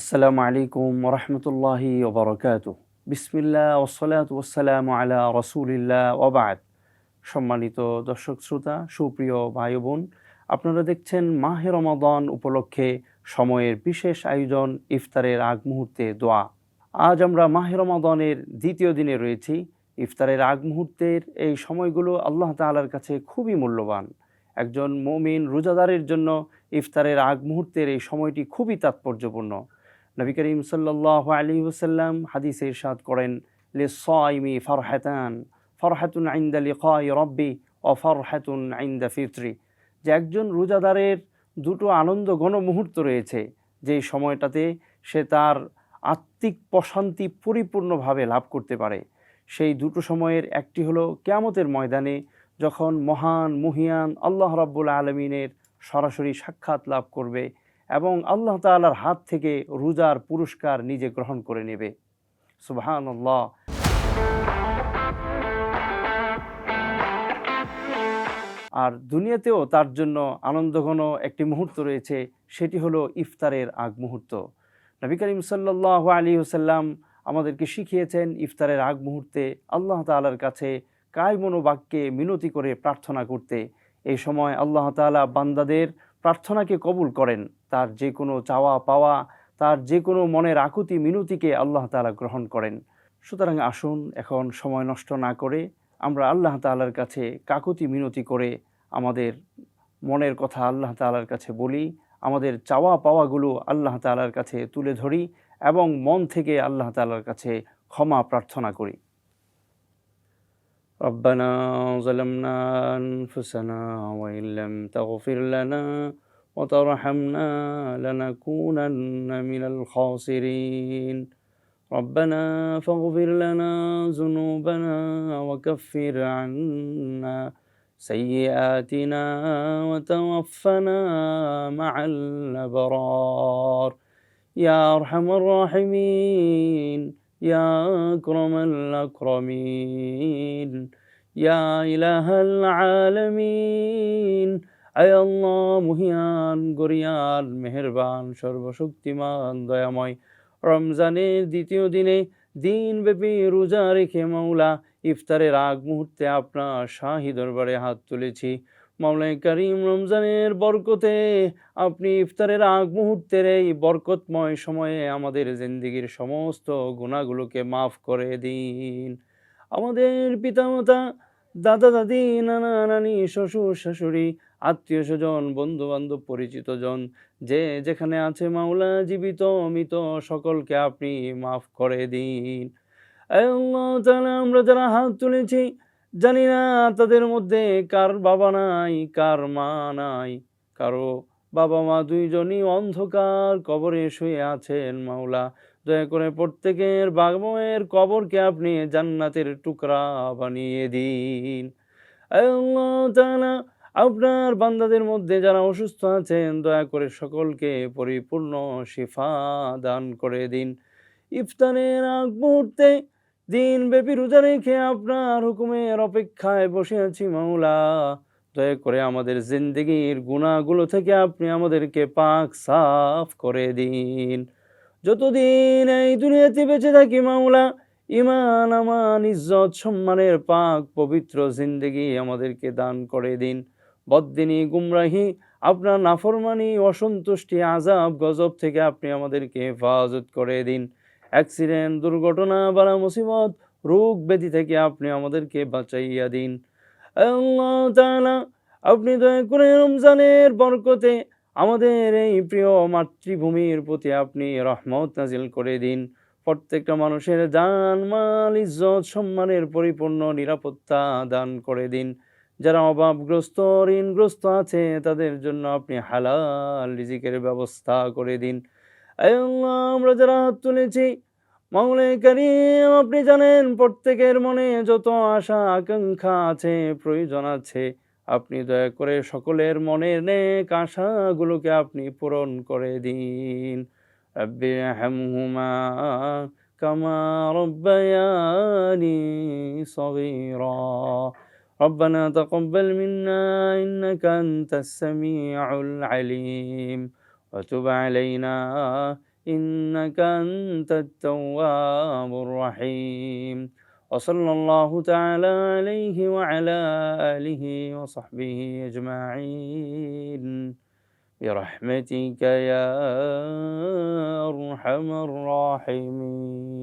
আসসালামু আলাইকুম ওরহমতুল্লাহি ওবরকাতুহ। বিসমিল্লাহ ওসসালাতু ওয়াসসালামু আলা রসুলিল্লাহ ওবাদ। সম্মানিত দর্শক শ্রোতা, সুপ্রিয় ভাই বোন, আপনারা দেখছেন মাহে রমাদান উপলক্ষে সময়ের বিশেষ আয়োজন ইফতারের আগ মুহূর্তে দোয়া। আজ আমরা মাহে রমাদানের দ্বিতীয় দিনে রয়েছি। ইফতারের আগ মুহূর্তের এই সময়গুলো আল্লাহ তাআলার কাছে খুবই মূল্যবান। একজন মুমিন রোজাদারের জন্য ইফতারের আগ মুহূর্তের এই সময়টি খুবই তাৎপর্যপূর্ণ। নবী করিম সাল্লাল্লাহু আলাইহি ওয়াসাল্লাম হাদিসে ইরশাদ করেন, লিস-সাইমি ফারহাতান, ফারহাতুন ইনদা লিকাই রাব্বি ওয়া ফারহাতুন ইনদা ফিতরি। যে একজন রোজাদারের দুটো আনন্দ ঘন মুহূর্ত রয়েছে, যেই সময়টাতে সে তার আত্মিক প্রশান্তি পরিপূর্ণভাবে লাভ করতে পারে। সেই দুটো সময়ের একটি হলো কিয়ামতের ময়দানে, যখন মহান মহিয়ান আল্লাহ রাব্বুল আলামিনের সরাসরি সাক্ষাৎ লাভ করবে এবং আল্লাহ তাআলার হাত থেকে রোজার পুরস্কার নিজে গ্রহণ করে নেবে। সুবহানাল্লাহ। আর দুনিয়াতেও তার জন্য আনন্দঘন একটি মুহূর্ত রয়েছে, সেটি হলো ইফতারের আগ মুহূর্ত। নবী করিম সাল্লাল্লাহু আলাইহি ওয়াসাল্লাম আমাদেরকে শিখিয়েছেন ইফতারের আগ মুহূর্তে আল্লাহ তাআলার কাছে কায়মনোবাক্যে মিনতি করে প্রার্থনা করতে। এই সময় আল্লাহ তাআলা বান্দাদের প্রার্থনাকে কবুল করেন। তার যে কোনো চাওয়া পাওয়া, তার যে কোনো মনের আকুতি মিনতিকে আল্লাহ তাআলা গ্রহণ করেন। সুতরাং আসুন, এখন সময় নষ্ট না করে আমরা আল্লাহ তাআলার কাছে কাকুতি মিনতি করে আমাদের মনের কথা আল্লাহ তাআলার কাছে বলি, আমাদের চাওয়া পাওয়াগুলো আল্লাহ তাআলার কাছে তুলে ধরি এবং মন থেকে আল্লাহ তাআলার কাছে ক্ষমা প্রার্থনা করি। রব্বানা যালামনা আনফুসানা ওয়া ইল্লাম তাগফির লানা ওয়া তারহামনা লানাকুনান্না মিনাল খাসিরিন। ربنا فاغفر لنا ذنوبنا وكفر عنا سيئاتنا وتوفنا مع الأبرار يا أرحم الراحمين يا أكرم الأكرمين يا إله العالمين। আয় আল্লাহ, মহিয়ান গরিয়ান মেহেরবান সর্বশক্তিমান দয়াময়, রমজানের দ্বিতীয় দিনে দিনব্যাপী রোজা রেখে মাওলা ইফতারের আগ মুহূর্তে আপনার শাহী দরবারে হাত তুলেছি। মাওলায়ে কারীম, রমজানের বরকতে আপনি ইফতারের আগ মুহূর্তের এই বরকতময় সময়ে আমাদের জিন্দেগির সমস্ত গুনাহগুলোকে মাফ করে দিন। আমাদের পিতামাতা, দাদা দাদি, নানা নানি, শ্বশুর শাশুড়ি, আত্মীয় স্বজন, বন্ধু বান্ধব, পরিচিত জন, যে যেখানে আছে মাওলা, জীবিত মৃত সকলকে আপনি মাফ করে দিন। আল্লাহ তাআলা, আমরা যারা হাত তুলেছি, জানি না তাদের মধ্যে কার বাবা নাই, কার মা নাই, কারো বাবা মা দুইজনই অন্ধকার কবরে শুয়ে আছেন। মাওলা, দয়া করে প্রত্যেকের বাবা মায়ের কবরকে আপনি জান্নাতের টুকরা বানিয়ে দিন। আল্লাহ তাআলা, আপনার বান্দাদের মধ্যে যারা অসুস্থ আছেন, দয়া করে সকলকে পরিপূর্ণ শিফা দান করে দিন। ইফতারের আগ মুহূর্তে দিনব্যাপী রোজা রেখে আপনার হুকুমের অপেক্ষায় বসে আছি মাওলা, দয়া করে আমাদের জিন্দেগির গুনাহগুলো থেকে আপনি আমাদেরকে পাক সাফ করে দিন। যতদিন এই দুনিয়াতে বেঁচে থাকি মাওলা, ঈমান, আমান, ইজ্জত, সম্মানের পাক পবিত্র জিন্দেগি আমাদেরকে দান করে দিন। বদদিনী, গুমরাহি, আপনার নাফরমানি, অসন্তুষ্টি, আযাব, গজব থেকে আপনি আমাদেরকে হেফাজত করে দিন। অ্যাক্সিডেন্ট, দুর্ঘটনা, বালা মুসিবত, রোগ ব্যাধি থেকে আপনি আমাদেরকে বাঁচাইয়া দিন। আল্লাহ তাআলা, আপনি দয়া করে রমজানের বরকতে আমাদের এই প্রিয় মাতৃভূমির প্রতি আপনি রহমত নাজিল করে দিন। প্রত্যেকটা মানুষের জান, মাল, ইজ্জত, সম্মানের পরিপূর্ণ নিরাপত্তা দান করে দিন। যারা অভাবগ্রস্ত, ঋণগ্রস্ত আছে, তাদের জন্য আপনি হালাল রিজিকের ব্যবস্থা করে দিন। আল্লাহ, আমরা যারা হাত তুলেছি, মাওলায়ে কারীম, আপনি জানেন প্রত্যেকের মনে যত আশা আকাঙ্ক্ষা আছে, প্রয়োজন আছে, আপনি দয়া করে সকলের মনের নেক আশাগুলোকে আপনি পূরণ করে দিন। রব্বি রহমহুমা কামা রব্বায়ানি সগীরা। ربنا تقبل منا إنك أنت السميع العليم وتب علينا إنك أنت التواب الرحيم. وصلى الله تعالى عليه وعلى آله وصحبه أجمعين برحمتك يا أرحم الراحمين.